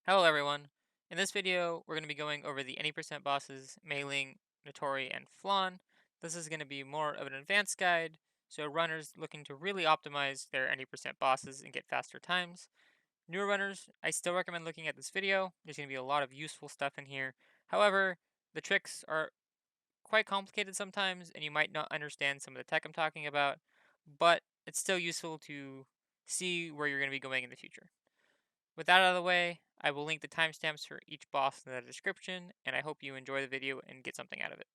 Hello everyone. In this video, we're going to be going over the any% bosses, Meiling, Nitori, and Flan. This is going to be more of an advanced guide, so runners looking to really optimize their any% bosses and get faster times. Newer runners, I still recommend looking at this video. There's going to be a lot of useful stuff in here. However, the tricks are quite complicated sometimes, and you might not understand some of the tech I'm talking about, but it's still useful to see where you're going to be going in the future. With that out of the way, I will link the timestamps for each boss in the description, and I hope you enjoy the video and get something out of it.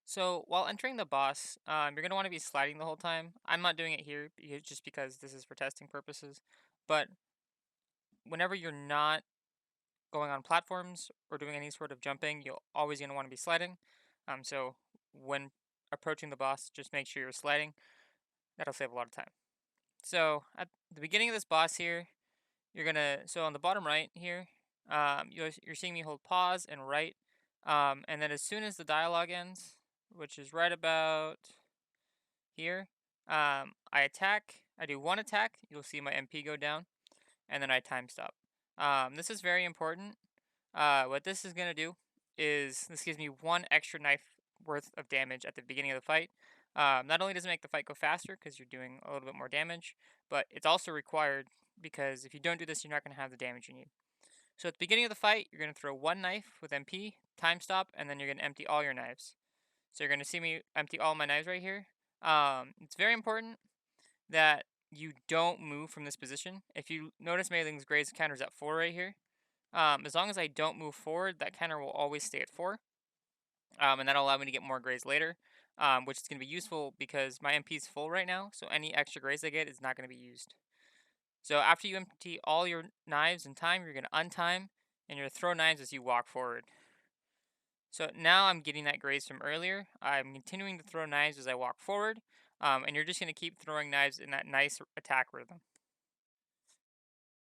So while entering the boss, you're going to want to be sliding the whole time. I'm not doing it here just because this is for testing purposes, but whenever you're not going on platforms or doing any sort of jumping, you're always going to want to be sliding. So when approaching the boss, just make sure you're sliding. That'll save a lot of time. So at the beginning of this boss here, so on the bottom right here, you're seeing me hold pause and right, and then as soon as the dialogue ends, which is right about here, I attack. I do one attack. You'll see my MP go down, and then I time stop. This is very important. What this is gonna do is this gives me one extra knife worth of damage at the beginning of the fight. Not only does it make the fight go faster because you're doing a little bit more damage, but it's also required because if you don't do this, you're not going to have the damage you need. So at the beginning of the fight, you're going to throw one knife with MP, time stop, and then you're going to empty all your knives. So you're going to see me empty all my knives right here. It's very important that you don't move from this position. If you notice Meiling's graze counter's at 4 right here. As long as I don't move forward, that counter will always stay at 4. And that'll allow me to get more grays later, which is going to be useful because my MP is full right now, so any extra grays I get is not going to be used. So after you empty all your knives in time, you're going to untime, and you're going to throw knives as you walk forward. So now I'm getting that graze from earlier. I'm continuing to throw knives as I walk forward, and you're just going to keep throwing knives in that nice attack rhythm.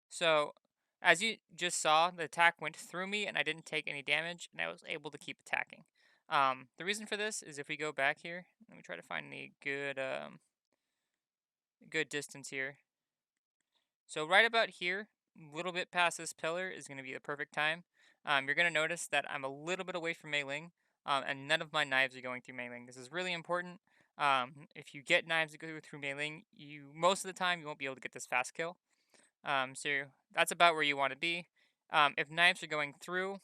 So as you just saw, the attack went through me and I didn't take any damage, and I was able to keep attacking. The reason for this is if we go back here, let me try to find the good distance here. So right about here, a little bit past this pillar is going to be the perfect time. You're going to notice that I'm a little bit away from Meiling, and none of my knives are going through Meiling. This is really important. If you get knives that go through Meiling, most of the time you won't be able to get this fast kill. So that's about where you want to be. If knives are going through,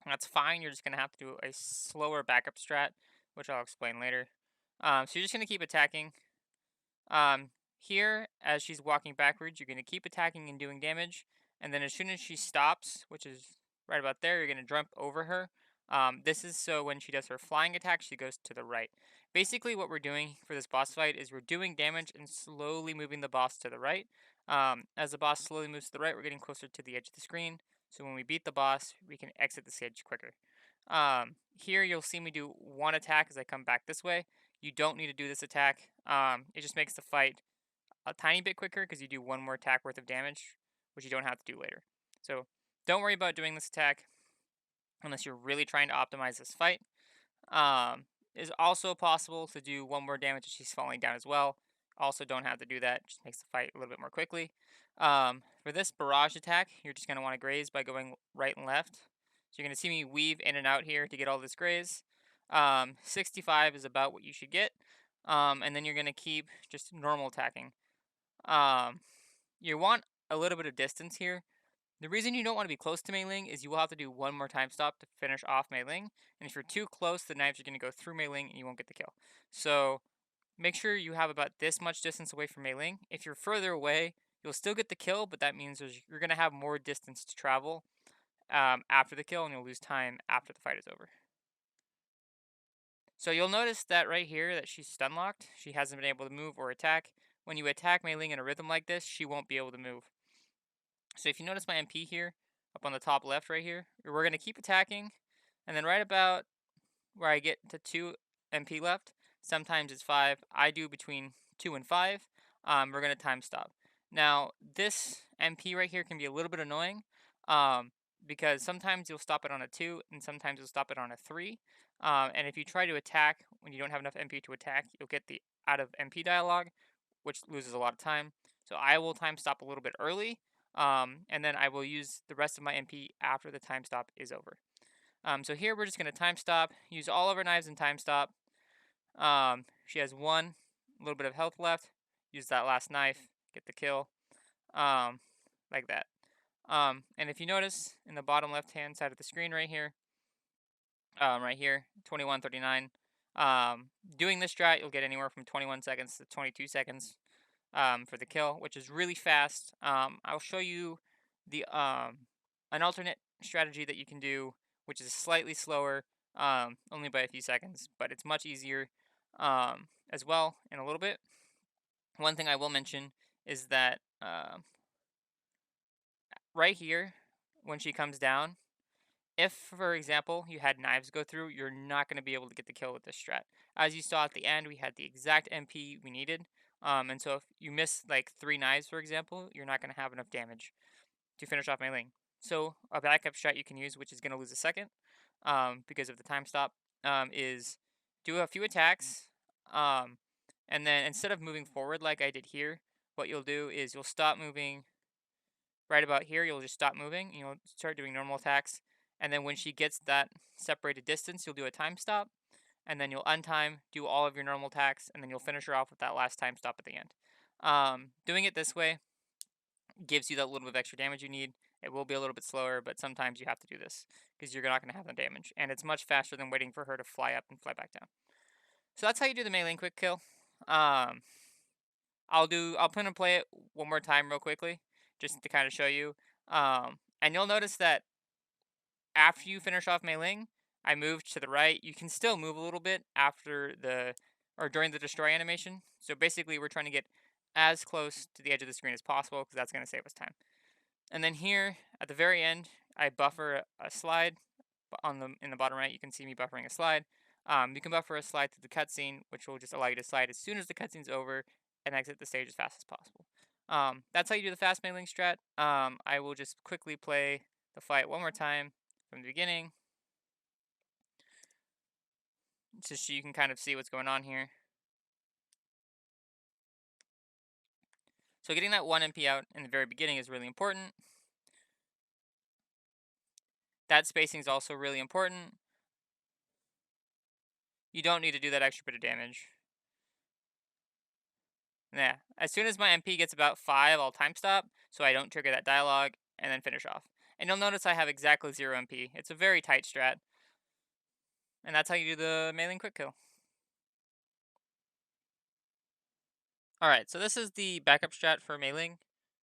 that's fine. You're just going to have to do a slower backup strat, which I'll explain later. So you're just going to keep attacking. Here, as she's walking backwards, you're going to keep attacking and doing damage. And then as soon as she stops, which is right about there, you're going to jump over her. This is so when she does her flying attack, she goes to the right. Basically, what we're doing for this boss fight is we're doing damage and slowly moving the boss to the right. As the boss slowly moves to the right, we're getting closer to the edge of the screen. So when we beat the boss, we can exit the stage quicker. Here, you'll see me do one attack as I come back this way. You don't need to do this attack. It just makes the fight a tiny bit quicker because you do one more attack worth of damage, which you don't have to do later. So don't worry about doing this attack unless you're really trying to optimize this fight. It's also possible to do one more damage if she's falling down as well. Also don't have to do that, just makes the fight a little bit more quickly. For this barrage attack, you're just going to want to graze by going right and left. So you're going to see me weave in and out here to get all this graze. 65 is about what you should get. And then you're going to keep just normal attacking. You want a little bit of distance here. The reason you don't want to be close to Meiling is you will have to do one more time stop to finish off Meiling. And if you're too close, the knives are going to go through Meiling and you won't get the kill. So make sure you have about this much distance away from Meiling. If you're further away, you'll still get the kill, but that means you're going to have more distance to travel after the kill, and you'll lose time after the fight is over. So you'll notice that right here that she's stun locked. She hasn't been able to move or attack. When you attack Meiling in a rhythm like this, she won't be able to move. So if you notice my MP here, up on the top left right here, we're going to keep attacking. And then right about where I get to 2 MP left, sometimes it's 5. I do between 2 and 5. We're going to time stop. Now, this MP right here can be a little bit annoying because sometimes you'll stop it on a 2 and sometimes you'll stop it on a 3. And if you try to attack when you don't have enough MP to attack, you'll get the out of MP dialogue, which loses a lot of time. So I will time stop a little bit early. and then I will use the rest of my MP after the time stop is over. So here we're just going to time stop, use all of our knives in time stop. She has one little bit of health left. Use that last knife, get the kill, um, like that. And if you notice in the bottom left-hand side of the screen right here, 21:39. Doing this strat, you'll get anywhere from 21 seconds to 22 seconds for the kill, which is really fast. I'll show you the an alternate strategy that you can do, which is slightly slower, only by a few seconds, but it's much easier as well in a little bit. One thing I will mention is that right here, when she comes down, if, for example, you had knives go through, you're not going to be able to get the kill with this strat. As you saw at the end, we had the exact MP we needed. And so if you miss like 3 knives, for example, you're not going to have enough damage to finish off Meiling. So a backup strat you can use, which is going to lose a second because of the time stop, is do a few attacks. And then instead of moving forward like I did here, what you'll do is you'll stop moving right about here. You'll just stop moving and you'll start doing normal attacks. And then when she gets that separated distance, you'll do a time stop. And then you'll untime, do all of your normal attacks, and then you'll finish her off with that last time stop at the end. Doing it this way gives you that little bit of extra damage you need. It will be a little bit slower, but sometimes you have to do this because you're not going to have the damage. And it's much faster than waiting for her to fly up and fly back down. So that's how you do the Meiling quick kill. I'll put and play it one more time real quickly, just to kind of show you. And you'll notice that after you finish off Meiling, I moved to the right. You can still move a little bit during the destroy animation. So basically, we're trying to get as close to the edge of the screen as possible because that's going to save us time. And then here at the very end, I buffer a slide. In the bottom right, you can see me buffering a slide. You can buffer a slide through the cutscene, which will just allow you to slide as soon as the cutscene's over and exit the stage as fast as possible. That's how you do the fast Meiling strat. I will just quickly play the fight one more time from the beginning, just so you can kind of see what's going on here. So getting that 1 MP out in the very beginning is really important. That spacing is also really important. You don't need to do that extra bit of damage. Yeah, as soon as my MP gets about 5, I'll time stop, so I don't trigger that dialogue, and then finish off. And you'll notice I have exactly 0 MP. It's a very tight strat. And that's how you do the Meiling quick kill. Alright, so this is the backup strat for Meiling.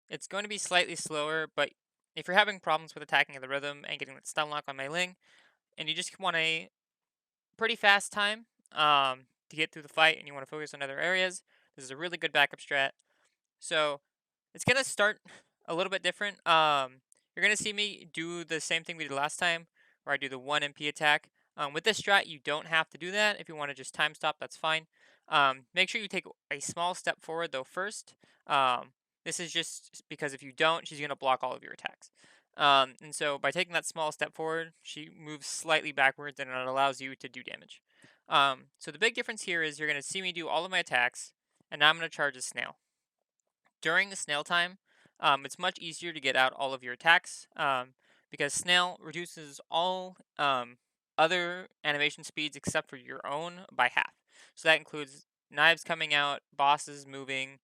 It's going to be slightly slower, but if you're having problems with attacking the rhythm and getting that stun lock on Meiling, and you just want a pretty fast time to get through the fight and you want to focus on other areas, this is a really good backup strat. So it's going to start a little bit different. You're going to see me do the same thing we did last time, where I do the 1 MP attack. With this strat, you don't have to do that. If you want to just time stop, that's fine. Make sure you take a small step forward, though, first. This is just because if you don't, she's going to block all of your attacks. And so by taking that small step forward, she moves slightly backwards and it allows you to do damage. So the big difference here is you're going to see me do all of my attacks, and now I'm going to charge a snail. During the snail time, it's much easier to get out all of your attacks because snail reduces all other animation speeds except for your own by half. So that includes knives coming out, bosses moving,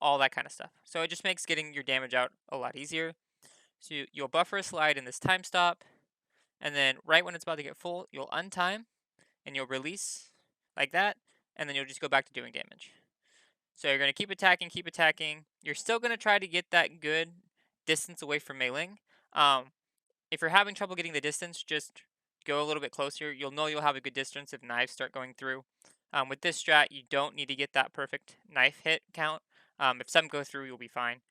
all that kind of stuff. So it just makes getting your damage out a lot easier. So you'll buffer a slide in this time stop, and then right when it's about to get full, you'll untime, and you'll release like that, and then you'll just go back to doing damage. So you're going to keep attacking, keep attacking. You're still going to try to get that good distance away from Meiling. If you're having trouble getting the distance, just go a little bit closer. You'll know you'll have a good distance if knives start going through. With this strat, you don't need to get that perfect knife hit count. If some go through, you'll be fine.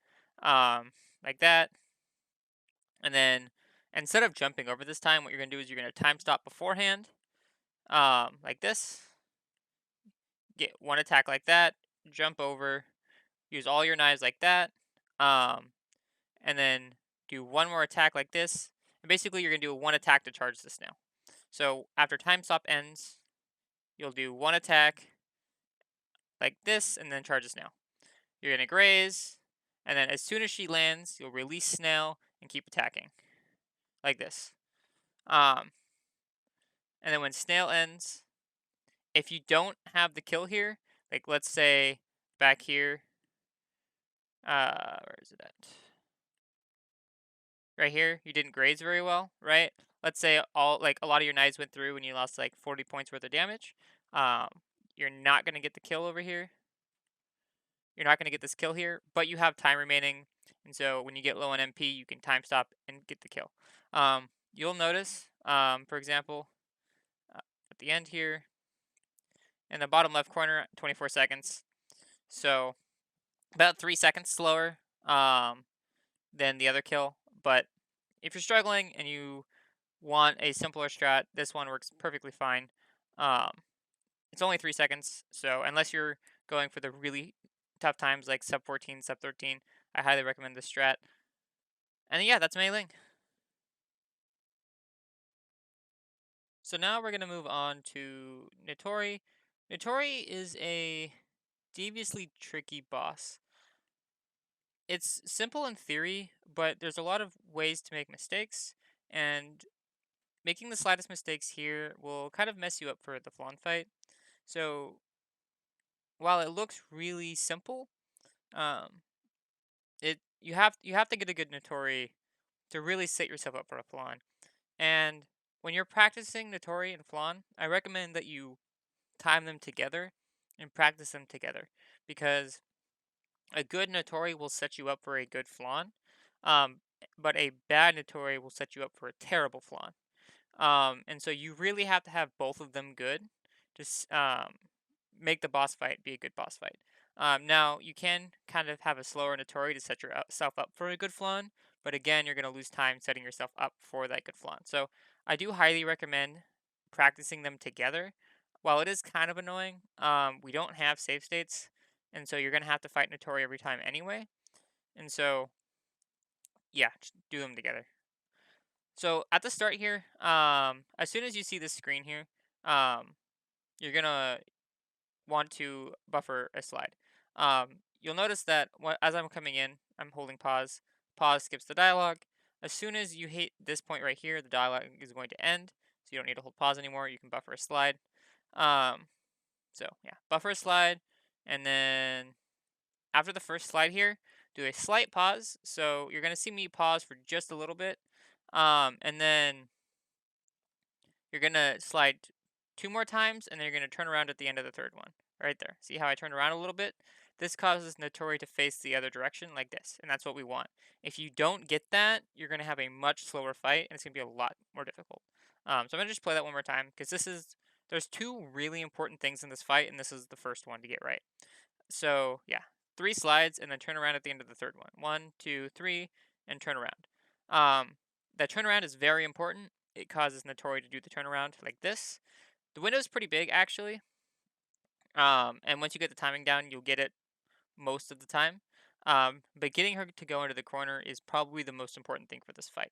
Like that. And then instead of jumping over this time, what you're going to do is you're going to time stop beforehand, like this. Get one attack like that, jump over, use all your knives like that, and then do one more attack like this. And basically, you're going to do one attack to charge the snail. So after time stop ends, you'll do one attack like this, and then charge the snail. You're going to graze, And then as soon as she lands, you'll release snail and keep attacking like this. Um, and then when snail ends, if you don't have the kill here, like let's say back here, where is it at? Right here, you didn't graze very well, right? Let's say a lot of your knives went through and you lost like 40 points worth of damage. Um, you're not gonna get the kill over here. You're not gonna get this kill here, but you have time remaining, and so when you get low on MP, you can time stop and get the kill. You'll notice, for example, at the end here, in the bottom left corner, 24 seconds. So about 3 seconds slower than the other kill. But if you're struggling and you want a simpler strat, this one works perfectly fine. Um, it's only 3 seconds, so unless you're going for the really tough times like sub 14, sub 13, I highly recommend this strat. And yeah, that's Meiling. So now we're going to move on to Nitori. Nitori is a deviously tricky boss. It's simple in theory, but there's a lot of ways to make mistakes, and making the slightest mistakes here will kind of mess you up for the Flandre fight. So while it looks really simple, um, you have to get a good Nitori to really set yourself up for a Flan. And when you're practicing Nitori and Flan, I recommend that you time them together and practice them together, because a good Nitori will set you up for a good Flan, um, but a bad Nitori will set you up for a terrible Flan. And so you really have to have both of them good to make the boss fight be a good boss fight. Now, you can kind of have a slower Notori to set yourself up for a good flan, but again, you're going to lose time setting yourself up for that good flan. So I do highly recommend practicing them together. While it is kind of annoying, we don't have save states, and so you're going to have to fight Notori every time anyway. And so, yeah, just do them together. So at the start here, as soon as you see this screen here, you're gonna want to buffer a slide. You'll notice that as I'm coming in, I'm holding pause. Pause skips the dialogue. As soon as you hit this point right here, the dialogue is going to end, so you don't need to hold pause anymore. You can buffer a slide. Um, so yeah, buffer a slide, and then after the first slide here, do a slight pause. So you're gonna see me pause for just a little bit, and then you're gonna slide 2 more times, and then you're gonna turn around at the end of the third one. Right there. See how I turned around a little bit? This causes Notori to face the other direction like this, and that's what we want. If you don't get that, you're gonna have a much slower fight, and it's gonna be a lot more difficult. So I'm gonna just play that one more time, because there's two really important things in this fight, and this is the first one to get right. So yeah, 3 slides, and then turn around at the end of the third one. 1, 2, 3, and turn around. That turnaround is very important. It causes Notori to do the turnaround like this. The window is pretty big, actually. And once you get the timing down, you'll get it most of the time. But getting her to go into the corner is probably the most important thing for this fight.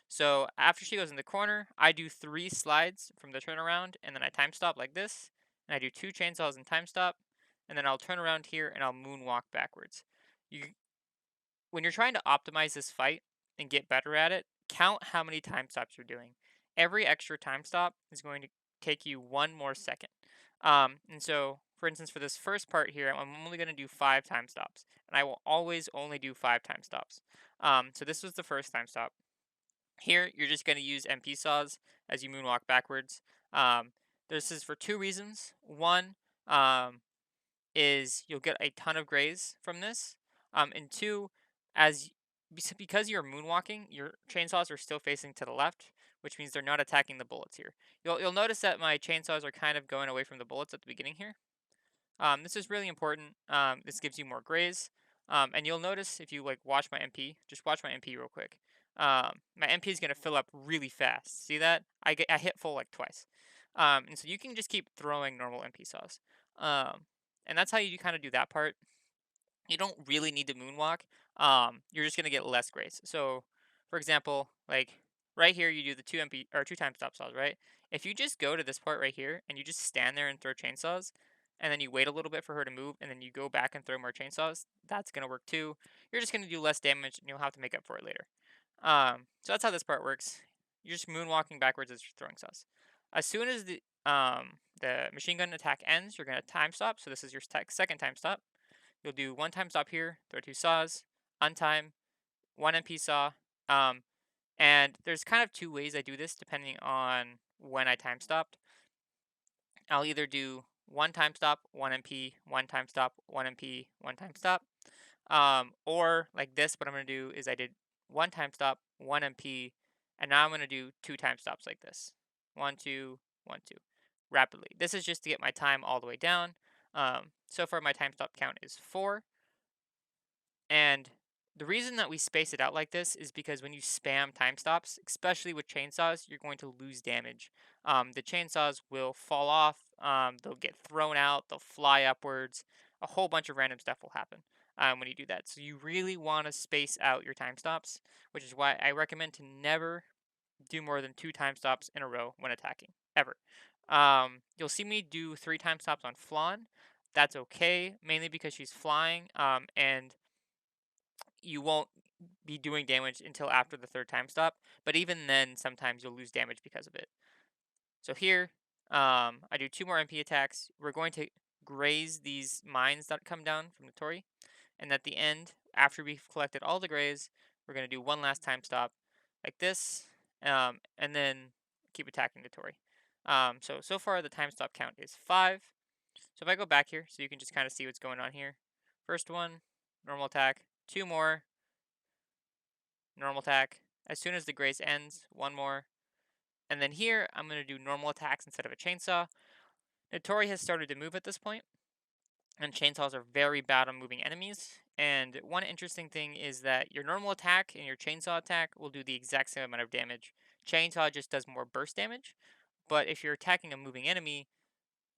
So after she goes in the corner, I do 3 slides from the turnaround, and then I time stop like this. And I do 2 chainsaws and time stop. And then I'll turn around here and I'll moonwalk backwards. When you're trying to optimize this fight and get better at it, count how many time stops you're doing. Every extra time stop is going to take you 1 more second. And so, for instance, for this first part here, I'm only going to do 5 time stops, and I will always only do 5 time stops. So this was the first time stop. Here, you're just going to use MP saws as you moonwalk backwards. This is for 2 reasons. One, is you'll get a ton of graze from this. And two, as because you're moonwalking, your chainsaws are still facing to the left, which means they're not attacking the bullets here. You'll notice that my chainsaws are kind of going away from the bullets at the beginning here. This is really important. This gives you more graze. And you'll notice if you like watch my MP, just watch my MP real quick. My MP is gonna fill up really fast. See that? I hit full like twice. And so you can just keep throwing normal MP saws. Um, and that's how you kind of do that part. You don't really need to moonwalk. You're just gonna get less grace. So, for example, like right here, you do the 2 time stop saws, right? If you just go to this part right here and you just stand there and throw chainsaws, and then you wait a little bit for her to move, and then you go back and throw more chainsaws, that's going to work too. You're just going to do less damage, and you'll have to make up for it later. So that's how this part works. You're just moonwalking backwards as you're throwing saws. As soon as the machine gun attack ends, you're going to time stop. So this is your second time stop. You'll do one time stop here, throw 2 saws, untime, 1 MP saw. And there's kind of 2 ways I do this depending on when I time stopped. I'll either do 1 time stop, 1 MP, 1 time stop, 1 MP, 1 time stop. Or like this, what I'm going to do is I did 1 time stop, 1 MP, and now I'm going to do 2 time stops like this. 1, 2, 1, 2, rapidly. This is just to get my time all the way down. So far my time stop count is 4. And the reason that we space it out like this is because when you spam time stops, especially with chainsaws, you're going to lose damage. The chainsaws will fall off, they'll get thrown out, they'll fly upwards. A whole bunch of random stuff will happen when you do that. So you really want to space out your time stops, which is why I recommend to never do more than 2 time stops in a row when attacking, ever. You'll see me do 3 time stops on Flan. That's okay, mainly because she's flying, and you won't be doing damage until after the 3rd time stop, but even then, sometimes you'll lose damage because of it. So here, I do 2 more MP attacks. We're going to graze these mines that come down from Nitori, and at the end, after we've collected all the grays, we're going to do 1 last time stop, like this, and then keep attacking Nitori. So far, the time stop count is 5. So if I go back here, so you can just kind of see what's going on here. First one, normal attack, 2 more, normal attack. As soon as the grace ends, 1 more. And then here, I'm going to do normal attacks instead of a chainsaw. Nitori has started to move at this point, and chainsaws are very bad on moving enemies. And one interesting thing is that your normal attack and your chainsaw attack will do the exact same amount of damage. Chainsaw just does more burst damage, but if you're attacking a moving enemy,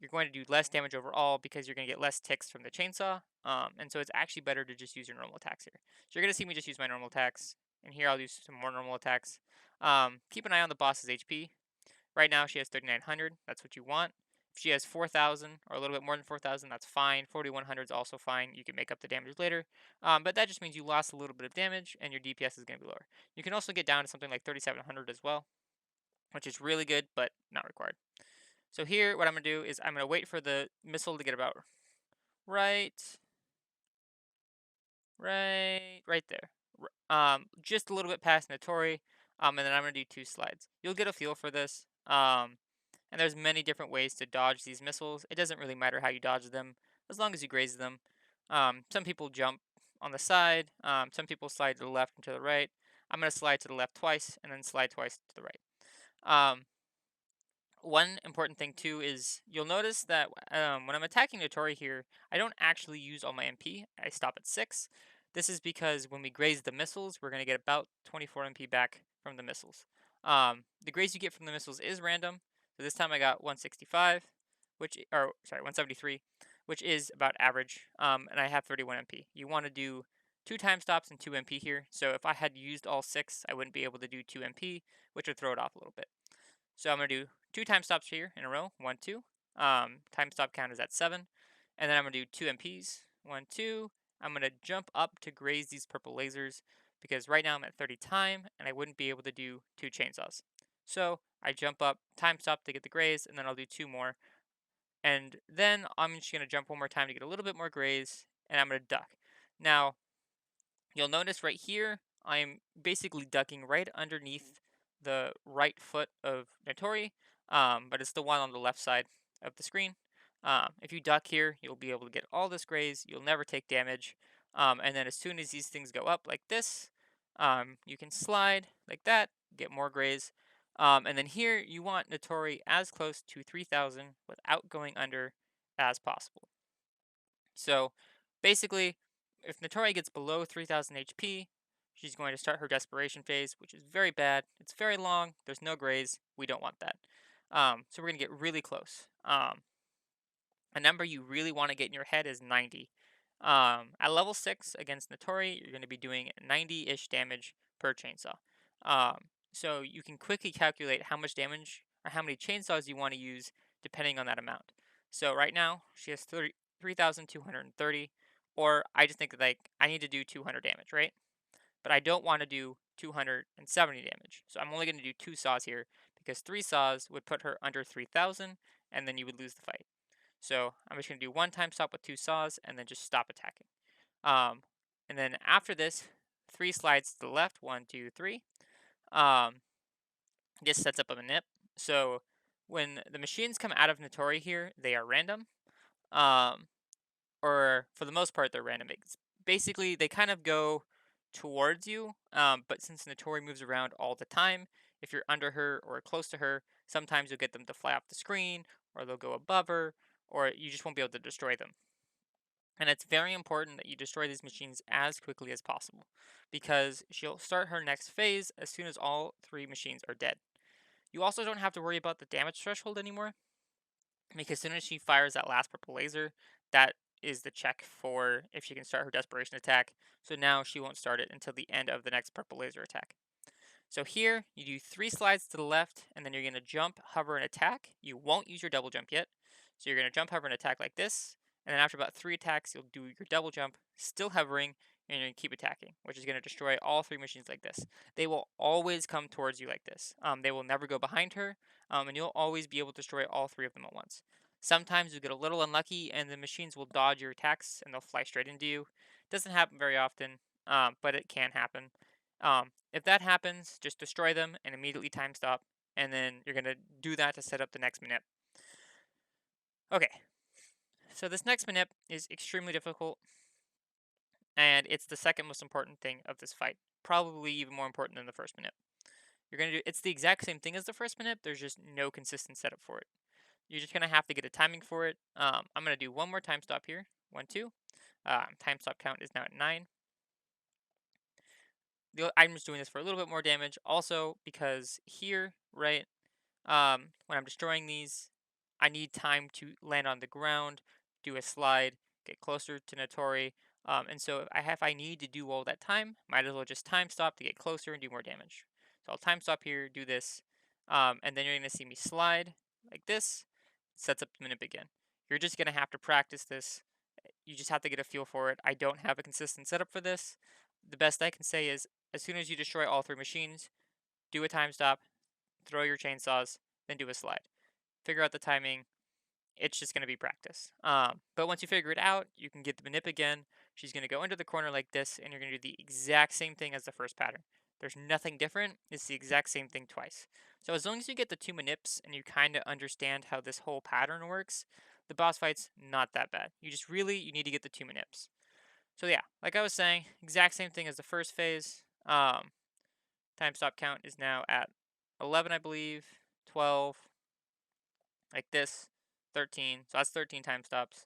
you're going to do less damage overall because you're going to get less ticks from the chainsaw. And so it's actually better to just use your normal attacks here. So you're going to see me just use my normal attacks. And here I'll do some more normal attacks. Keep an eye on the boss's HP. Right now she has 3,900. That's what you want. If she has 4,000 or a little bit more than 4,000, that's fine. 4,100 is also fine. You can make up the damage later. But that just means you lost a little bit of damage and your DPS is going to be lower. You can also get down to something like 3,700 as well, which is really good, but not required. So here, what I'm going to do is I'm going to wait for the missile to get about right there. Just a little bit past Nitori, and then I'm going to do 2 slides. You'll get a feel for this, and there's many different ways to dodge these missiles. It doesn't really matter how you dodge them, as long as you graze them. Some people jump on the side, some people slide to the left and to the right. I'm going to slide to the left twice, and then slide twice to the right. One important thing too is you'll notice that when I'm attacking Nitori here, I don't actually use all my MP. I stop at 6. This is because when we graze the missiles, we're going to get about 24 MP back from the missiles. The graze you get from the missiles is random. So this time I got 165, 173, which is about average. And I have 31 MP. You want to do 2 time stops and 2 MP here. So if I had used all 6, I wouldn't be able to do 2 MP, which would throw it off a little bit. So I'm going to do 2 time stops here in a row. 1, 2. Time stop count is at 7. And then I'm going to do 2 MPs. 1, 2. I'm going to jump up to graze these purple lasers because right now I'm at 30 time and I wouldn't be able to do 2 chainsaws. So I jump up, time stop to get the graze, and then I'll do 2 more. And then I'm just going to jump 1 more time to get a little bit more graze, and I'm going to duck. Now, you'll notice right here, I'm basically ducking right underneath the right foot of Nitori, but it's the one on the left side of the screen. If you duck here, you'll be able to get all this graze. You'll never take damage. And then as soon as these things go up like this, you can slide like that, get more graze. And then here, you want Nitori as close to 3,000 without going under as possible. So basically, if Nitori gets below 3,000 HP, she's going to start her desperation phase, which is very bad. It's very long. There's no graze. We don't want that. So we're going to get really close. A number you really want to get in your head is 90. At level 6 against Nitori, you're going to be doing 90-ish damage per chainsaw. So you can quickly calculate how much damage or how many chainsaws you want to use depending on that amount. So right now she has 3,230, or I just think that, like, I need to do 200 damage, right? But I don't want to do 270 damage. So I'm only going to do 2 saws here because 3 saws would put her under 3,000 and then you would lose the fight. So I'm just going to do 1 time stop with 2 saws and then just stop attacking. Um, and then after this, 3 slides to the left, 1, 2, 3. Um, this sets up a manip. So when the machines come out of Nitori here, they are random. Um, or for the most part, they're random. Basically, they kind of go towards you, but since Notori moves around all the time, if you're under her or close to her, sometimes you'll get them to fly off the screen, or they'll go above her, or you just won't be able to destroy them. And it's very important that you destroy these machines as quickly as possible, because she'll start her next phase as soon as all 3 machines are dead. You also don't have to worry about the damage threshold anymore, because as soon as she fires that last purple laser, that is the check for if she can start her desperation attack. So now she won't start it until the end of the next purple laser attack. So here, you do 3 slides to the left, and then you're going to jump, hover, and attack. You won't use your double jump yet. So you're going to jump, hover, and attack like this. And then after about 3 attacks, you'll do your double jump, still hovering, and you're going to keep attacking, which is going to destroy all 3 machines like this. They will always come towards you like this. They will never go behind her, and you'll always be able to destroy all 3 of them at once. Sometimes you get a little unlucky, and the machines will dodge your attacks, and they'll fly straight into you. Doesn't happen very often, but it can happen. If that happens, just destroy them and immediately time stop, and then you're going to do that to set up the next manip. Okay, so this next manip is extremely difficult, and it's the second most important thing of this fight. Probably even more important than the first manip. You're going to do, it's the exact same thing as the first manip, there's just no consistent setup for it. You're just going to have to get a timing for it. I'm going to do one more time stop here. 1, 2. Time stop count is now at 9. I'm just doing this for a little bit more damage. Also, because here, right, when I'm destroying these, I need time to land on the ground, do a slide, get closer to Nitori. And so if I need to do all that time, might as well just time stop to get closer and do more damage. So I'll time stop here, do this, and then you're going to see me slide like this. Sets up the minute again. You're just going to have to practice this. You just have to get a feel for it. I don't have a consistent setup for this. The best I can say is as soon as you destroy all 3 machines, do a time stop, throw your chainsaws, then do a slide. Figure out the timing. It's just going to be practice. But once you figure it out, you can get the manip again. She's going to go into the corner like this, and you're going to do the exact same thing as the first pattern. There's nothing different. It's the exact same thing twice. So as long as you get the 2 manips and you kind of understand how this whole pattern works, the boss fight's not that bad. You need to get the 2 manips. So yeah, like I was saying, exact same thing as the first phase. Time stop count is now at 11, I believe, 12, like this, 13. So that's 13 time stops.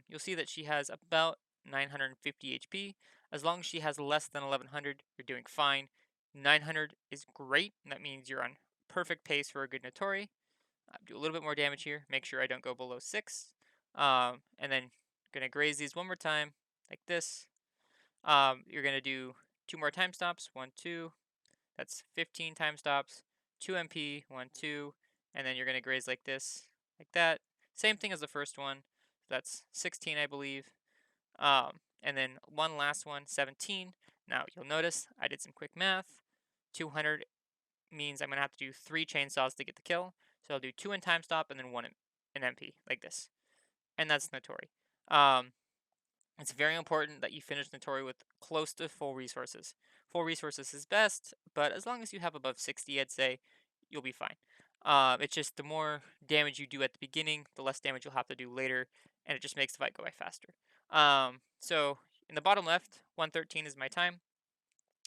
You'll see that she has about 950 HP. As long as she has less than 1100, you're doing fine. 900 is great. That means you're on perfect pace for a good Nitori. Do a little bit more damage here. Make sure I don't go below 6. And then going to graze these one more time, like this. You're going to do 2 more time stops. 1, 2. That's 15 time stops. 2 MP, 1, 2. And then you're going to graze like this, like that. Same thing as the first one. That's 16, I believe. And then one last one, 17. Now, you'll notice I did some quick math. 200 means I'm going to have to do 3 chainsaws to get the kill. So I'll do 2 in time stop and then 1 in MP, like this. And that's Notori. It's very important that you finish Nitori with close to full resources. Full resources is best, but as long as you have above 60, I'd say, you'll be fine. It's just the more damage you do at the beginning, the less damage you'll have to do later, and it just makes the fight go by faster. So in the bottom left, 113 is my time.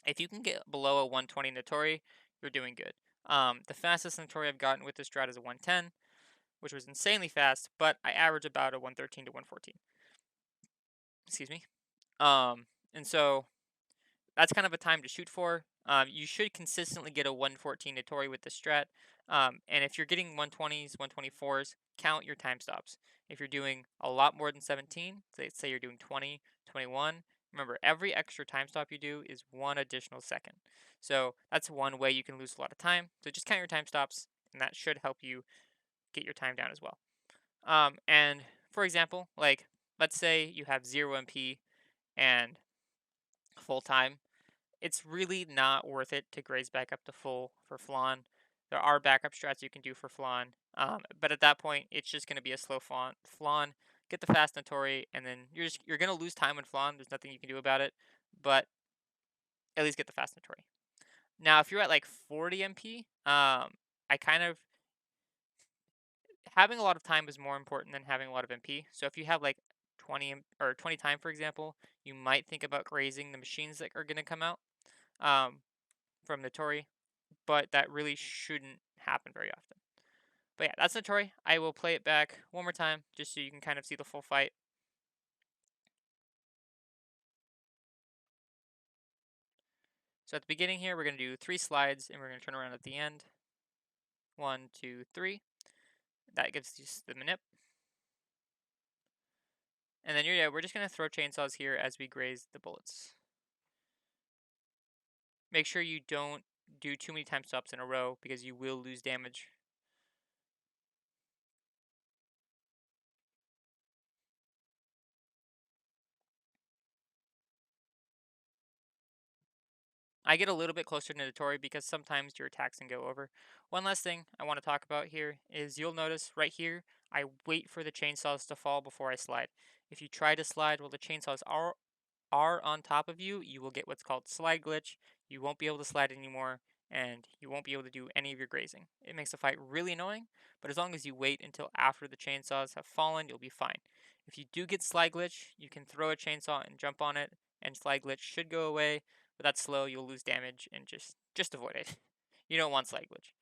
If you can get below a 120 Nitori, you're doing good. The fastest Nitori I've gotten with this strat is a 110, which was insanely fast, but I average about a 113 to 114. Excuse me. And so that's kind of a time to shoot for. You should consistently get a 114 Nitori with the strat. And if you're getting 120s, 124s, count your time stops. If you're doing a lot more than 17, say you're doing 20, 21, remember every extra time stop you do is 1 additional second. So that's one way you can lose a lot of time. So just count your time stops, and that should help you get your time down as well. And for example, like let's say you have 0 MP and full time, it's really not worth it to graze back up to full for flan. There are backup strats you can do for flan, but at that point, it's just going to be a slow flan. Get the fast Nitori, and then you're going to lose time with flan. There's nothing you can do about it, but at least get the fast Nitori. Now, if you're at like 40 MP, I kind of having a lot of time is more important than having a lot of MP. So if you have like 20 time, for example, you might think about grazing the machines that are going to come out um, from Nitori, but that really shouldn't happen very often. But yeah, that's Nitori. I will play it back one more time just so you can kind of see the full fight. So at the beginning here, we're going to do 3 slides and we're going to turn around at the end. 1, 2, 3. That gives us the manip. And then we're just going to throw chainsaws here as we graze the bullets. Make sure you don't do too many time stops in a row because you will lose damage. I get a little bit closer to Nitori because sometimes your attacks can go over. One last thing I want to talk about here is you'll notice right here, I wait for the chainsaws to fall before I slide. If you try to slide while the chainsaws are on top of you, you will get what's called slide glitch. You won't be able to slide anymore, and you won't be able to do any of your grazing. It makes the fight really annoying, but as long as you wait until after the chainsaws have fallen, you'll be fine. If you do get slide glitch, you can throw a chainsaw and jump on it, and slide glitch should go away, but that's slow, you'll lose damage, and just avoid it. You don't want slide glitch.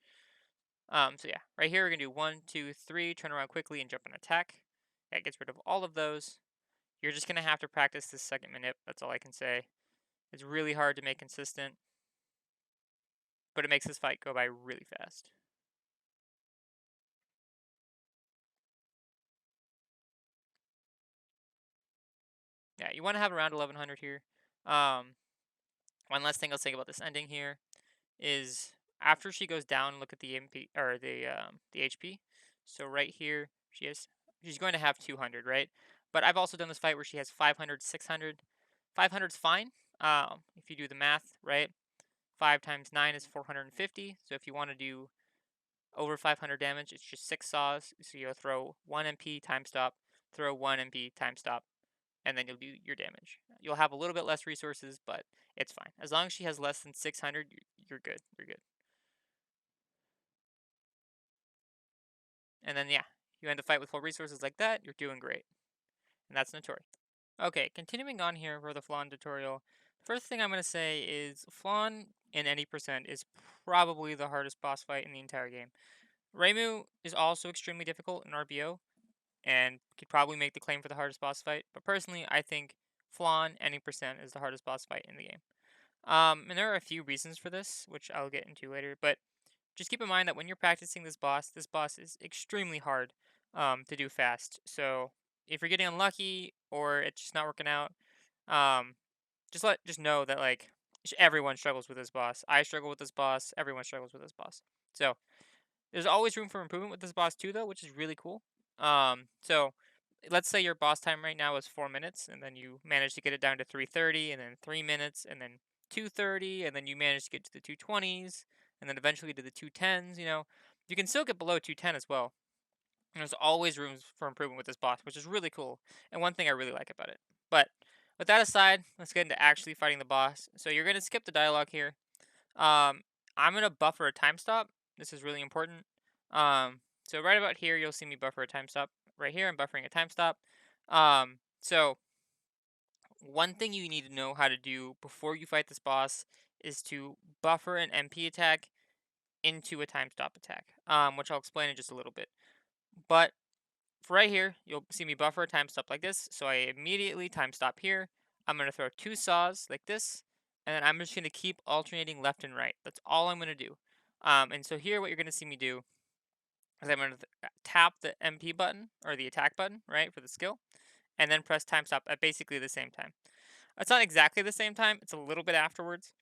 So yeah, right here we're gonna do 1, 2, 3, turn around quickly and jump and attack. That gets rid of all of those. You're just going to have to practice this second manip. That's all I can say. It's really hard to make consistent, but it makes this fight go by really fast. Yeah, you want to have around 1100 here. One last thing I'll say about this ending here is after she goes down, look at the MP or the HP. So right here, she's going to have 200, right? But I've also done this fight where she has 500, 600. 500's fine. If you do the math, right? 5 times 9 is 450. So if you want to do over 500 damage, it's just 6 saws. So you'll throw 1 MP time stop, throw 1 MP time stop, and then you'll do your damage. You'll have a little bit less resources, but it's fine. As long as she has less than 600, you're good. You're good. And then, yeah, you end the fight with full resources like that, you're doing great. And that's Nitori. Okay, continuing on here for the Flan tutorial. First thing I'm going to say is Flan in any percent is probably the hardest boss fight in the entire game. Reimu is also extremely difficult in RBO, and could probably make the claim for the hardest boss fight. But personally, I think Flan any percent is the hardest boss fight in the game. And there are a few reasons for this, which I'll get into later. But just keep in mind that when you're practicing this boss is extremely hard to do fast. So if you're getting unlucky or it's just not working out, um, just know that like everyone struggles with this boss. I struggle with this boss. Everyone struggles with this boss. So there's always room for improvement with this boss too, though, which is really cool. So let's say your boss time right now is 4 minutes, and then you manage to get it down to 3:30, and then 3 minutes, and then 2:30, and then you manage to get to the 2:20s, and then eventually to the 2:10s. You can still get below 2:10 as well. And there's always room for improvement with this boss, which is really cool, and one thing I really like about it. But with that aside, let's get into actually fighting the boss. So you're gonna skip the dialogue here. I'm gonna buffer a time stop. This is really important. So right about here, you'll see me buffer a time stop. Right here, I'm buffering a time stop. So one thing you need to know how to do before you fight this boss is to buffer an MP attack into a time stop attack, which I'll explain in just a little bit. But for right here, you'll see me buffer a time stop like this. So I immediately time stop here. I'm going to throw 2 saws like this, and then I'm just going to keep alternating left and right. That's all I'm going to do. And so here, what you're going to see me do is I'm going to tap the MP button, or the attack button, right, for the skill, and then press time stop at basically the same time. It's not exactly the same time. It's a little bit afterwards.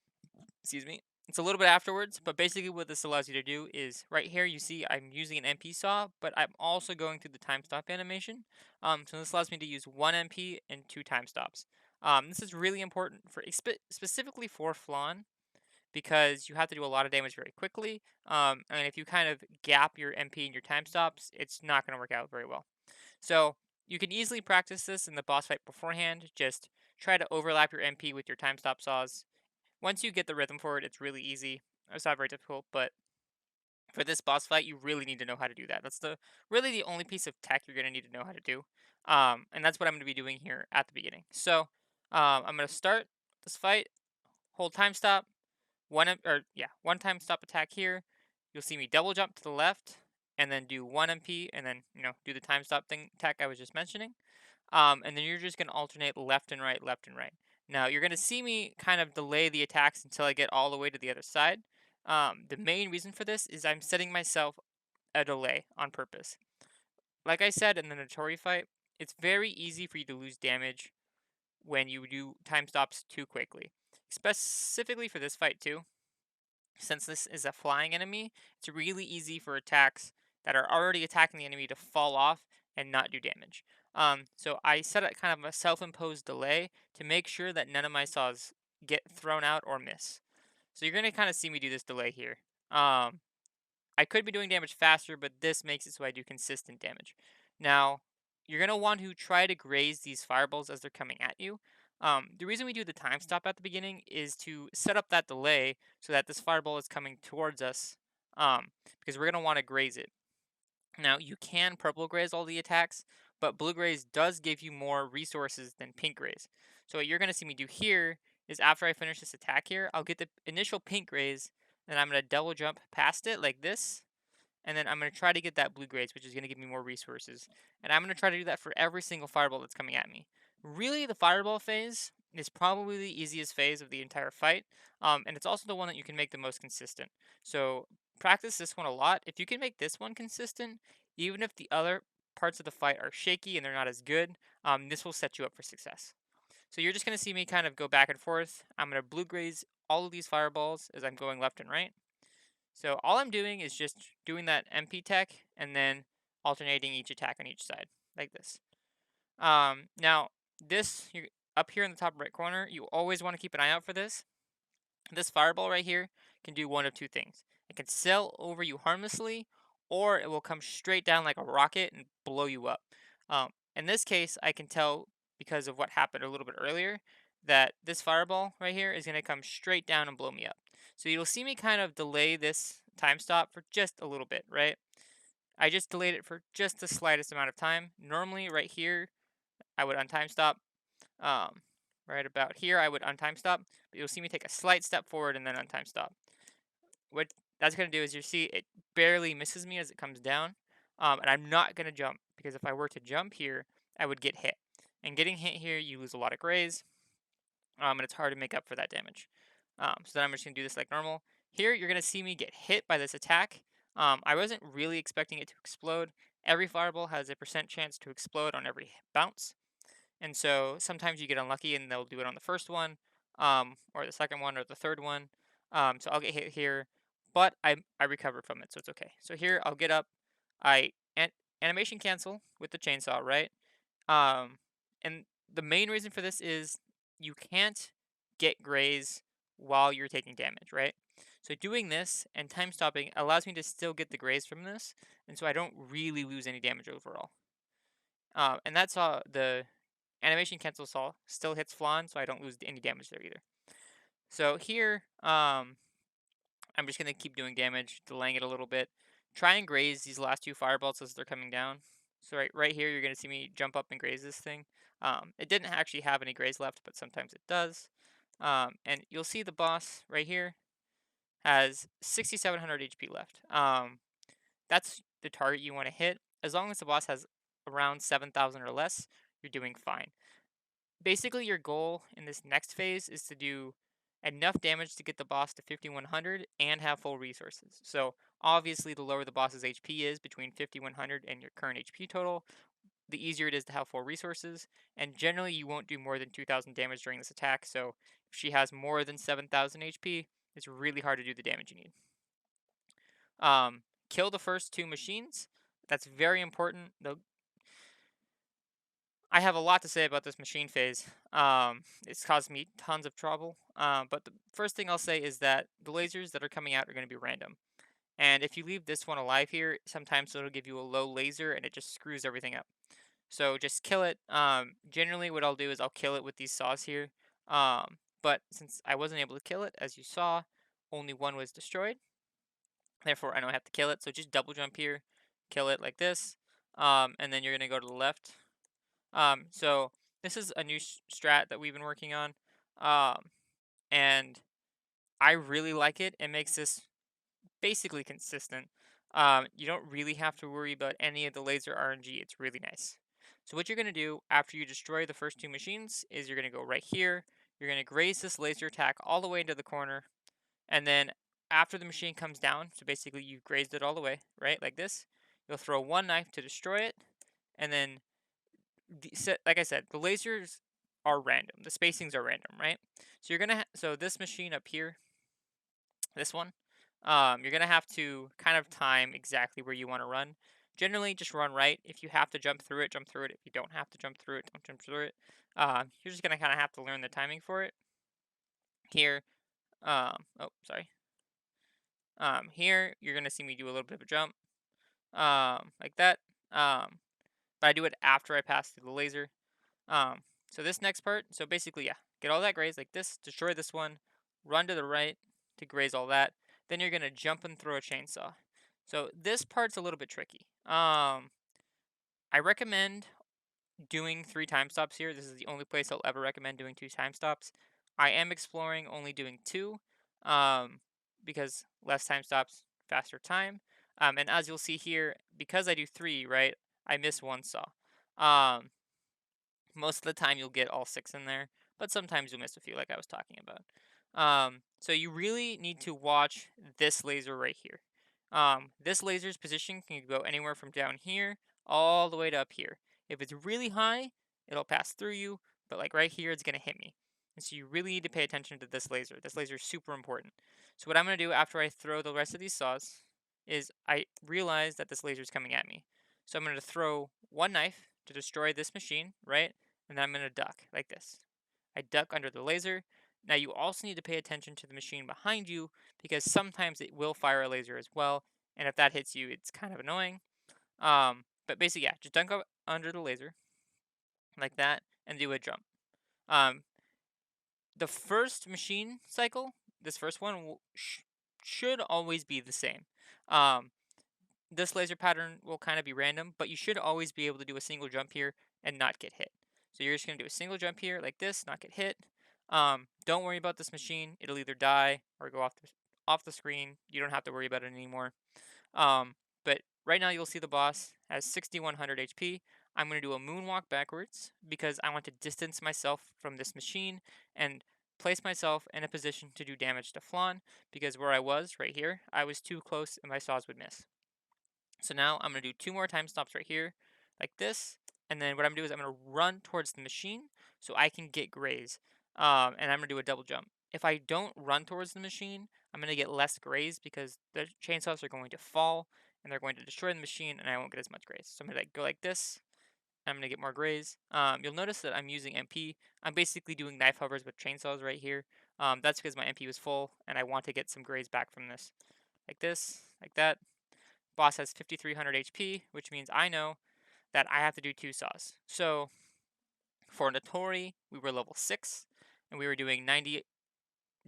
Excuse me. It's a little bit afterwards, but basically what this allows you to do is right here you see I'm using an MP saw, but I'm also going through the time stop animation. So this allows me to use one MP and two time stops. This is really important for specifically for Flan because you have to do a lot of damage very quickly. And if you kind of gap your MP and your time stops, it's not going to work out very well. So you can easily practice this in the boss fight beforehand. Just try to overlap your MP with your time stop saws. Once you get the rhythm for it, it's really easy. It's not very difficult, but for this boss fight, you really need to know how to do that. That's the really the only piece of tech you're gonna need to know how to do. And that's what I'm gonna be doing here at the beginning. So I'm gonna start this fight, hold time stop, one time stop attack here. You'll see me double jump to the left, and then do one MP, and then do the time stop thing tech I was just mentioning. And then you're just going to alternate left and right, left and right. Now, you're going to see me kind of delay the attacks until I get all the way to the other side. The main reason for this is I'm setting myself a delay on purpose. Like I said in the Nitori fight, it's very easy for you to lose damage when you do time stops too quickly. Specifically for this fight, too. Since this is a flying enemy, it's really easy for attacks that are already attacking the enemy to fall off and not do damage. So I set a kind of a self-imposed delay to make sure that none of my saws get thrown out or miss. So you're gonna kind of see me do this delay here. I could be doing damage faster, but this makes it so I do consistent damage. Now, you're going to want to try to graze these fireballs as they're coming at you. The reason we do the time stop at the beginning is to set up that delay so that this fireball is coming towards us because we're going to want to graze it. Now, you can purple graze all the attacks, but blue graze does give you more resources than pink graze. So what you're going to see me do here is after I finish this attack here, I'll get the initial pink graze, and I'm going to double jump past it like this, and then I'm going to try to get that blue graze, which is going to give me more resources. And I'm going to try to do that for every single fireball that's coming at me. Really, the fireball phase is probably the easiest phase of the entire fight, and it's also the one that you can make the most consistent. So practice this one a lot. If you can make this one consistent, even if the other parts of the fight are shaky and they're not as good, this will set you up for success. So you're just going to see me kind of go back and forth. I'm going to blue graze all of these fireballs as I'm going left and right. So all I'm doing is just doing that MP tech and then alternating each attack on each side like this. Now this up here in the top right corner, you always want to keep an eye out for this. This fireball right here can do one of two things. It can sail over you harmlessly, or it will come straight down like a rocket and blow you up. In this case, I can tell because of what happened a little bit earlier that this fireball right here is going to come straight down and blow me up. So you'll see me kind of delay this time stop for just a little bit, right? I just delayed it for just the slightest amount of time. Normally, right here, I would untime stop. Um, right about here, I would untime stop. But you'll see me take a slight step forward and then untime stop. What that's going to do is you see it barely misses me as it comes down. And I'm not going to jump because if I were to jump here, I would get hit. And getting hit here, you lose a lot of graze. And it's hard to make up for that damage. So then I'm just going to do this like normal. Here, you're going to see me get hit by this attack. I wasn't really expecting it to explode. Every fireball has a percent chance to explode on every bounce. And so sometimes you get unlucky and they'll do it on the first one, or the second one, or the third one. So I'll get hit here, but I recovered from it, so it's okay. So here I'll get up, I animation cancel with the chainsaw, right? And the main reason for this is you can't get graze while you're taking damage, right? So doing this and time stopping allows me to still get the graze from this, and so I don't really lose any damage overall. And that's the animation cancel saw still hits Flan, so I don't lose any damage there either. So here, I'm just gonna keep doing damage, delaying it a little bit. Try and graze these last two fireballs as they're coming down. So right here, you're gonna see me jump up and graze this thing. It didn't actually have any graze left, but sometimes it does. And you'll see the boss right here has 6,700 HP left. That's the target you want to hit. As long as the boss has around 7,000 or less, you're doing fine. Basically, your goal in this next phase is to do enough damage to get the boss to 5,100 and have full resources. So obviously, the lower the boss's HP is between 5,100 and your current HP total, the easier it is to have full resources. And generally, you won't do more than 2,000 damage during this attack. So if she has more than 7,000 HP, it's really hard to do the damage you need. Kill the first 2 machines. That's very important. I have a lot to say about this machine phase. It's caused me tons of trouble. But the first thing I'll say is that the lasers that are coming out are going to be random. And if you leave this one alive here, sometimes it'll give you a low laser and it just screws everything up. So just kill it. Generally, what I'll do is I'll kill it with these saws here. But since I wasn't able to kill it, as you saw, only one was destroyed. Therefore, I know I have to kill it. So just double jump here, kill it like this. And then you're going to go to the left. So this is a new strat that we've been working on. And I really like it. It makes this basically consistent. You don't really have to worry about any of the laser RNG. It's really nice. So what you're going to do after you destroy the first 2 machines is you're going to go right here. You're going to graze this laser attack all the way into the corner. And then after the machine comes down, so basically you've grazed it all the way, right, like this, you'll throw 1 knife to destroy it. And then, like I said, the lasers are random. The spacings are random, right? So you're going to, so this machine up here, this one, you're going to have to kind of time exactly where you want to run. Generally, just run right. If you have to jump through it, jump through it. If you don't have to jump through it, don't jump through it. You're just going to kind of have to learn the timing for it. Here, oh, sorry. Here, you're going to see me do a little bit of a jump, like that. But I do it after I pass through the laser. So this next part, so basically, yeah, get all that graze like this, destroy this one, run to the right to graze all that. Then you're going to jump and throw a chainsaw. So this part's a little bit tricky. I recommend doing 3 time stops here. This is the only place I'll ever recommend doing 2 time stops. I am exploring only doing 2, because less time stops, faster time. And as you'll see here, because I do 3, right, I miss 1 saw. Most of the time you'll get all 6 in there, but sometimes you'll miss a few like I was talking about. So you really need to watch this laser right here. This laser's position can go anywhere from down here all the way to up here. If it's really high, it'll pass through you, but like right here, it's going to hit me. And so you really need to pay attention to this laser. This laser is super important. So what I'm going to do after I throw the rest of these saws is I realize that this laser is coming at me. So I'm going to throw 1 knife to destroy this machine, right? And then I'm going to duck like this. I duck under the laser. Now you also need to pay attention to the machine behind you because sometimes it will fire a laser as well. And if that hits you, it's kind of annoying. But basically, yeah, just dunk under the laser like that and do a jump. The first machine cycle, this first one, should always be the same. This laser pattern will kind of be random, but you should always be able to do a single jump here and not get hit. So you're just going to do a single jump here like this, not get hit. Don't worry about this machine. It'll either die or go off the screen. You don't have to worry about it anymore. But right now you'll see the boss has 6100 HP. I'm going to do a moonwalk backwards because I want to distance myself from this machine and place myself in a position to do damage to Flandre because where I was, right here, I was too close and my saws would miss. So now I'm going to do 2 more time stops right here, like this. And then what I'm going to do is I'm going to run towards the machine so I can get graze. And I'm going to do a double jump. If I don't run towards the machine, I'm going to get less graze because the chainsaws are going to fall and they're going to destroy the machine and I won't get as much graze. So I'm going to go like this. I'm going to get more graze. You'll notice that I'm using MP. I'm basically doing knife hovers with chainsaws right here. That's because my MP was full and I want to get some graze back from this. Like this, like that. Boss has 5300 HP, which means I know that I have to do 2 saws. So for Nitori, we were level 6, and we were doing 90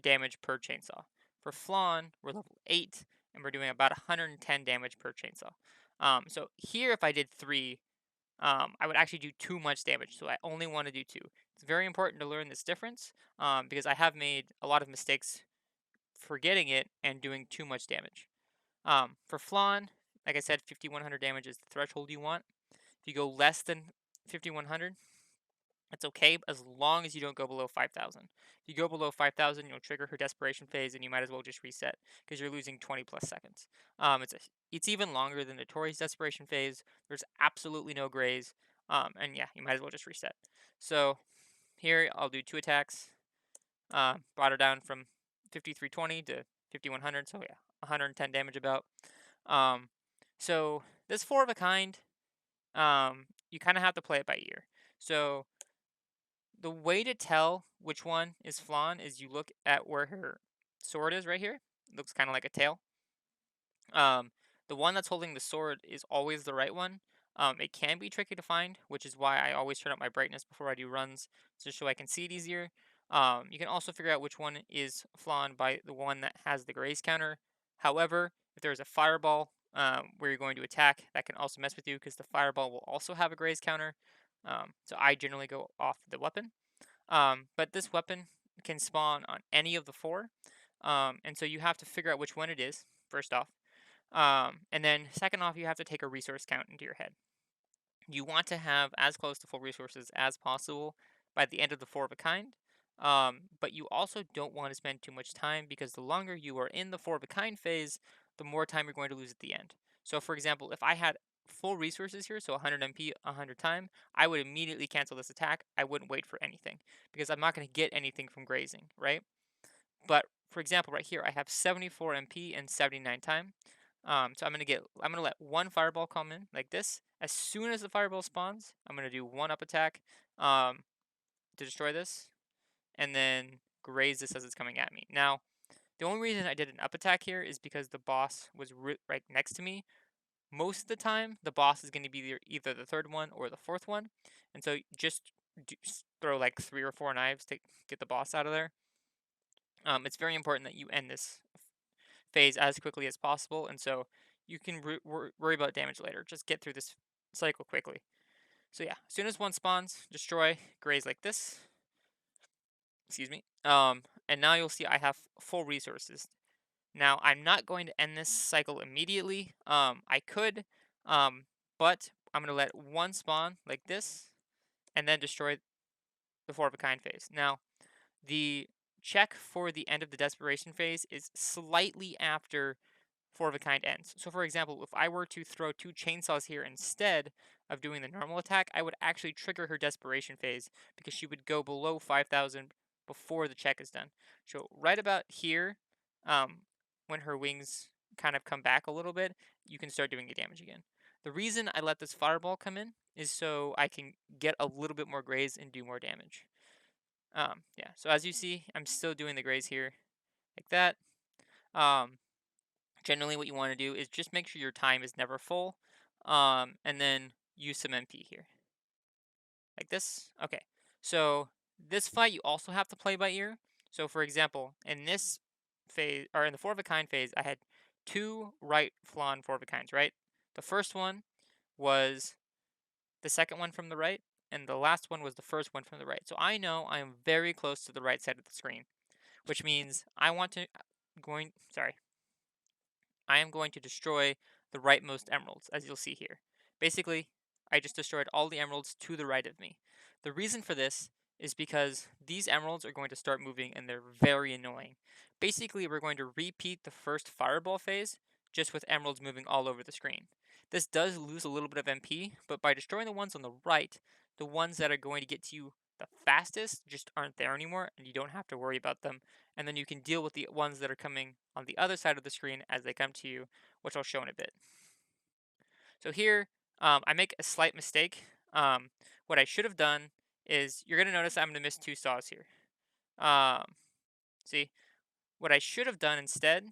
damage per chainsaw. For Flandre, we're level 8, and we're doing about 110 damage per chainsaw. So here, if I did 3, I would actually do too much damage, so I only want to do 2. It's very important to learn this difference, because I have made a lot of mistakes forgetting it and doing too much damage. For Flandre, like I said, 5100 damage is the threshold you want. If you go less than 5100, it's okay as long as you don't go below 5000. If you go below 5000, you'll trigger her desperation phase and you might as well just reset because you're losing 20 plus seconds. It's even longer than Nitori's desperation phase. There's absolutely no graze. And yeah, you might as well just reset. So here I'll do 2 attacks. Brought her down from 5320 to 5100, so yeah, 110 damage about. Um, so this four of a kind, you kind of have to play it by ear. So the way to tell which one is Flan is you look at where her sword is right here. It looks kind of like a tail. Um, the one that's holding the sword is always the right one. It can be tricky to find, which is why I always turn up my brightness before I do runs, just so I can see it easier. You can also figure out which one is Flan by the one that has the graze counter. However, if there's a fireball where you're going to attack, that can also mess with you because the fireball will also have a graze counter. So I generally go off the weapon. But this weapon can spawn on any of the four. And so you have to figure out which one it is, first off. And then second off, you have to take a resource count into your head. You want to have as close to full resources as possible by the end of the four of a kind. But you also don't want to spend too much time because the longer you are in the four of a kind phase, the more time you're going to lose at the end. So for example, if I had full resources here, so 100 MP, 100 time, I would immediately cancel this attack. I wouldn't wait for anything because I'm not going to get anything from grazing, right? But for example, right here, I have 74 MP and 79 time. So I'm gonna let one fireball come in like this. As soon as the fireball spawns, I'm gonna do one up attack um, to destroy this, and then graze this as it's coming at me. Now, the only reason I did an up attack here is because the boss was right next to me. Most of the time, the boss is going to be either the third one or the fourth one, and so just throw like 3 or 4 knives to get the boss out of there. It's very important that you end this phase as quickly as possible, and so you can worry about damage later. Just get through this cycle quickly. So yeah, as soon as one spawns, destroy, graze like this. Excuse me. And now you'll see I have full resources. Now I'm not going to end this cycle immediately. I could, but I'm gonna let one spawn like this, and then destroy the four of a kind phase. Now the check for the end of the desperation phase is slightly after four of a kind ends. So for example, if I were to throw 2 chainsaws here instead of doing the normal attack, I would actually trigger her desperation phase because she would go below 5,000 before the check is done. So right about here, um, when her wings kind of come back a little bit, you can start doing the damage again. The reason I let this fireball come in is so I can get a little bit more graze and do more damage. Yeah, so as you see, I'm still doing the graze here like that. Um, Generally what you want to do is just make sure your time is never full, and then use some MP here, like this. Okay, so this fight you also have to play by ear. So for example, in this phase, or in the four of a kind phase, I had 2 right flan four of a kinds, right? The first one was the second one from the right, and the last one was the first one from the right. So I know I am very close to the right side of the screen, which means I am going to destroy the rightmost emeralds, as you'll see here. Basically, I just destroyed all the emeralds to the right of me. The reason for this is because these emeralds are going to start moving and they're very annoying. Basically, we're going to repeat the first fireball phase, just with emeralds moving all over the screen. This does lose a little bit of MP, but by destroying the ones on the right, the ones that are going to get to you the fastest just aren't there anymore, and you don't have to worry about them. And then you can deal with the ones that are coming on the other side of the screen as they come to you, which I'll show in a bit. So here, I make a slight mistake. What I should have done is, you're going to notice I'm going to miss 2 saws here. See, what I should have done instead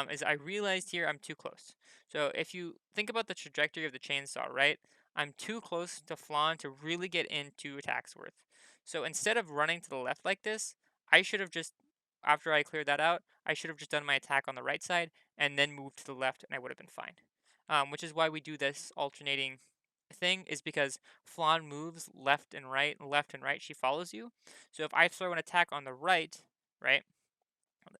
is I realized here I'm too close. So if you think about the trajectory of the chainsaw, right? I'm too close to Flan to really get into attack's worth. So instead of running to the left like this, I should have just, after I cleared that out, I should have just done my attack on the right side and then moved to the left and I would have been fine. Which is why we do this alternating thing, is because Flan moves left and right, she follows you. So if I throw an attack on the right, right,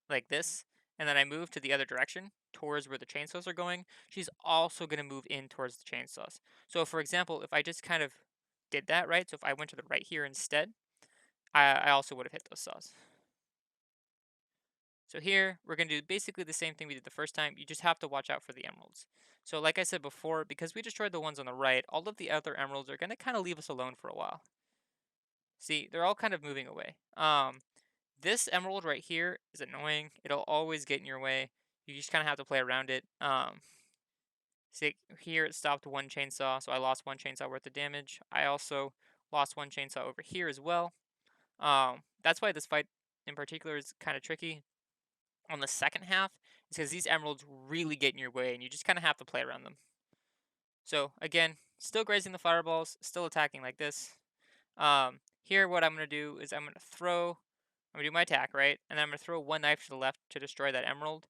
like this, and then I move to the other direction towards where the chainsaws are going, she's also going to move in towards the chainsaws. So for example, if I just kind of did that, right? So if I went to the right here instead, I also would have hit those saws. So here, we're going to do basically the same thing we did the first time. You just have to watch out for the emeralds. So like I said before, because we destroyed the ones on the right, all of the other emeralds are going to kind of leave us alone for a while. See, they're all kind of moving away. This emerald right here is annoying. It'll always get in your way. You just kind of have to play around it. See, here it stopped one chainsaw, so I lost one chainsaw worth of damage. I also lost one chainsaw over here as well. That's why this fight in particular is kind of tricky. On the second half, is because these emeralds really get in your way, and you just kind of have to play around them. So again, still grazing the fireballs, still attacking like this. Here what I'm going to do is I'm going to do my attack, right? And then I'm going to throw one knife to the left to destroy that emerald.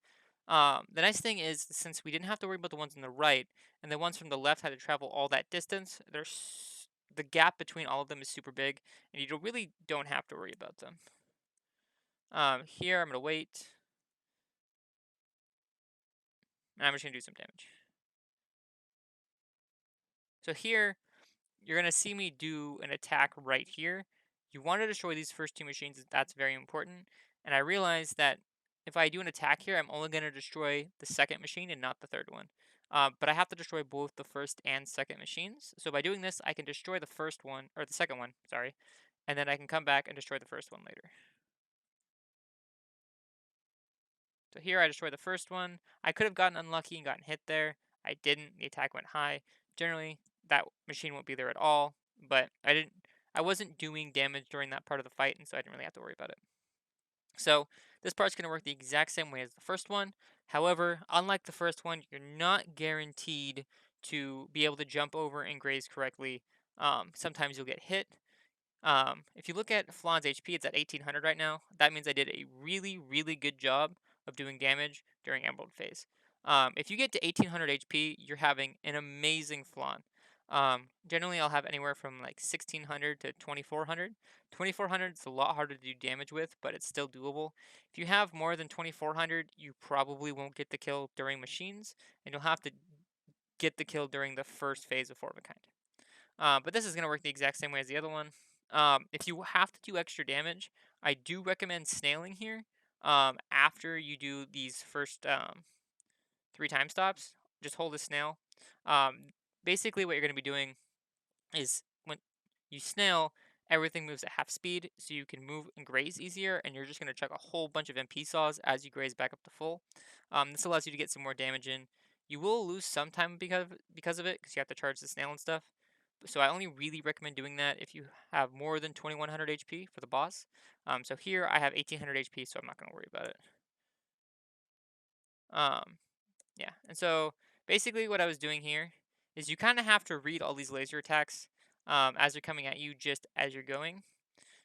The nice thing is, since we didn't have to worry about the ones on the right, and the ones from the left had to travel all that distance, the gap between all of them is super big, and you really don't have to worry about them. Here I'm going to wait, and I'm just going to do some damage. So here, you're going to see me do an attack right here. You want to destroy these first two machines, that's very important. And I realized that if I do an attack here, I'm only going to destroy the second machine and not the third one. But I have to destroy both the first and second machines. So by doing this, I can destroy the first one, or the second one, sorry. And then I can come back and destroy the first one later. So here I destroy the first one. I could have gotten unlucky and gotten hit there. I didn't. The attack went high. Generally, that machine won't be there at all. But I wasn't doing damage during that part of the fight, and so I didn't really have to worry about it. So this part's going to work the exact same way as the first one. However, unlike the first one, you're not guaranteed to be able to jump over and graze correctly. Sometimes you'll get hit. If you look at Flandre's HP, it's at 1800 right now. That means I did a really, really good job of doing damage during Emerald phase. If you get to 1800 HP, you're having an amazing Flan. Generally, I'll have anywhere from like 1600 to 2400. 2400 is a lot harder to do damage with, but it's still doable. If you have more than 2400, you probably won't get the kill during machines, and you'll have to get the kill during the first phase of Form of Kind. But this is going to work the exact same way as the other one. If you have to do extra damage, I do recommend snailing here after you do these first 3 time stops. Just hold a snail. Basically, what you're going to be doing is when you snail, everything moves at half speed, so you can move and graze easier, and you're just going to chuck a whole bunch of MP saws as you graze back up to full. This allows you to get some more damage in. You will lose some time because of it, because you have to charge the snail and stuff. So I only really recommend doing that if you have more than 2100 HP for the boss. So here I have 1800 HP, so I'm not going to worry about it. Yeah, and so basically what I was doing here is you kind of have to read all these laser attacks as they're coming at you just as you're going.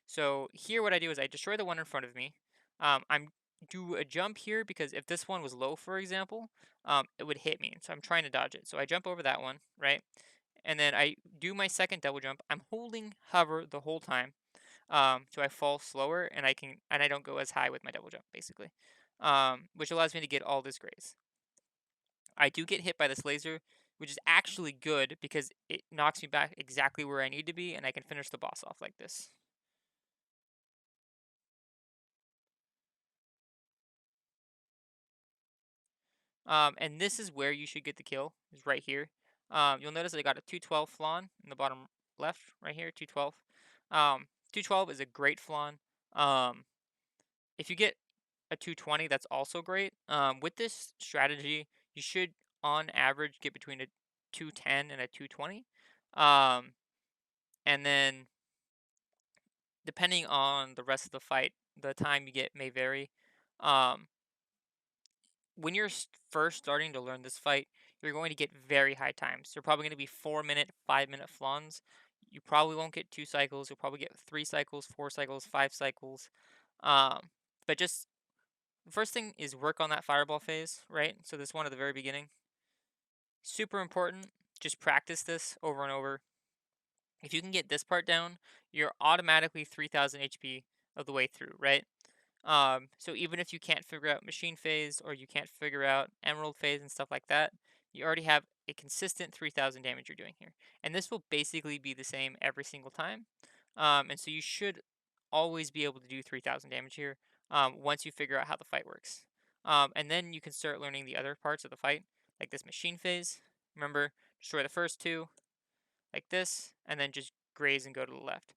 So here what I do is I destroy the one in front of me. I'm do a jump here because if this one was low, for example, it would hit me. So I'm trying to dodge it. So I jump over that one, right? And then I do my second double jump. I'm holding hover the whole time, so I fall slower and I don't go as high with my double jump basically, which allows me to get all this graze. I do get hit by this laser, which is actually good because it knocks me back exactly where I need to be, and I can finish the boss off like this. And this is where you should get the kill, is right here. You'll notice I got a 212 flan in the bottom left, right here, 212. 212 is a great flan. If you get a 220, that's also great. With this strategy, you should, on average, get between a 210 and a 220. And then, depending on the rest of the fight, the time you get may vary. When you're first starting to learn this fight, you're going to get very high times. They're probably going to be 4-minute, 5-minute flans. You probably won't get 2 cycles. You'll probably get 3 cycles, 4 cycles, 5 cycles. But just the first thing is work on that fireball phase, right? So this one at the very beginning. Super important. Just practice this over and over. If you can get this part down, you're automatically 3000 HP of the way through, right? So even if you can't figure out machine phase or you can't figure out emerald phase and stuff like that, you already have a consistent 3000 damage you're doing here. And this will basically be the same every single time. And so you should always be able to do 3000 damage here once you figure out how the fight works. And then you can start learning the other parts of the fight, like this machine phase. Remember, destroy the first 2, like this, and then just graze and go to the left.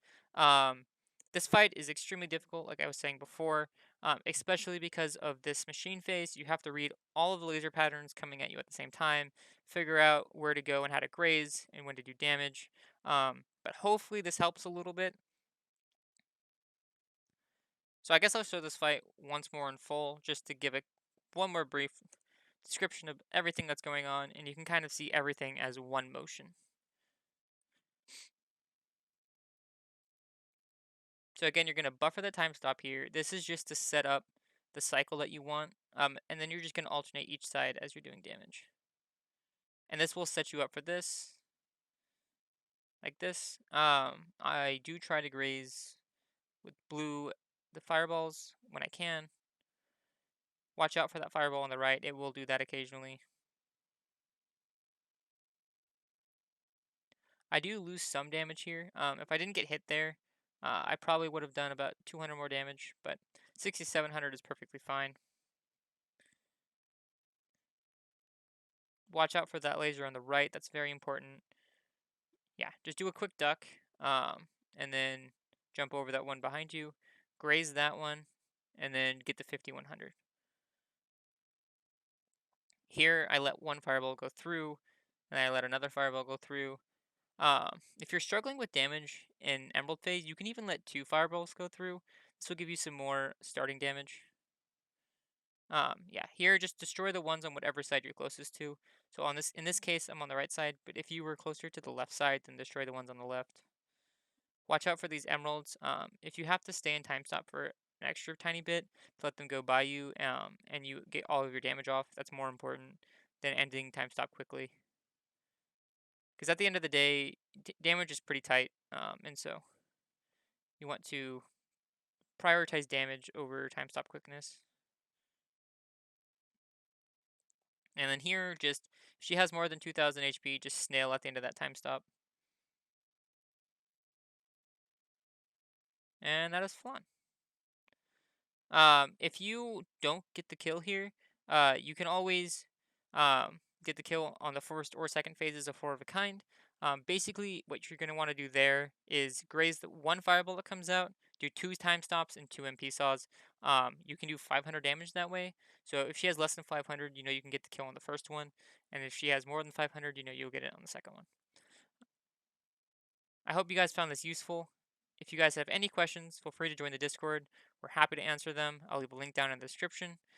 This fight is extremely difficult, like I was saying before, especially because of this machine phase. You have to read all of the laser patterns coming at you at the same time, figure out where to go and how to graze and when to do damage. But hopefully this helps a little bit. So I guess I'll show this fight once more in full, just to give one more brief description of everything that's going on, and you can kind of see everything as one motion. So again, you're going to buffer the time stop here. This is just to set up the cycle that you want, and then you're just going to alternate each side as you're doing damage. And this will set you up for this, like this. I do try to graze with blue the fireballs when I can. Watch out for that fireball on the right. It will do that occasionally. I do lose some damage here. If I didn't get hit there, I probably would have done about 200 more damage, but 6,700 is perfectly fine. Watch out for that laser on the right. That's very important. Yeah, just do a quick duck, and then jump over that one behind you, graze that one, and then get the 5,100. Here, I let one fireball go through, and I let another fireball go through. If you're struggling with damage in Emerald phase, you can even let two fireballs go through. This will give you some more starting damage. Yeah, here just destroy the ones on whatever side you're closest to. So in this case, I'm on the right side, but if you were closer to the left side, then destroy the ones on the left. Watch out for these emeralds. If you have to stay in time stop for an extra tiny bit to let them go by you, and you get all of your damage off, that's more important than ending time stop quickly. Because at the end of the day, damage is pretty tight, and so you want to prioritize damage over time stop quickness. And then here, just if she has more than 2,000 HP, just snail at the end of that time stop. And that is Flan. If you don't get the kill here, you can always get the kill on the first or second phases of Four of a Kind. Basically, what you're going to want to do there is graze the one fireball that comes out, do two time stops and two MP saws. You can do 500 damage that way. So if she has less than 500, you know you can get the kill on the first one. And if she has more than 500, you know you'll get it on the second one. I hope you guys found this useful. If you guys have any questions, feel free to join the Discord. We're happy to answer them. I'll leave a link down in the description.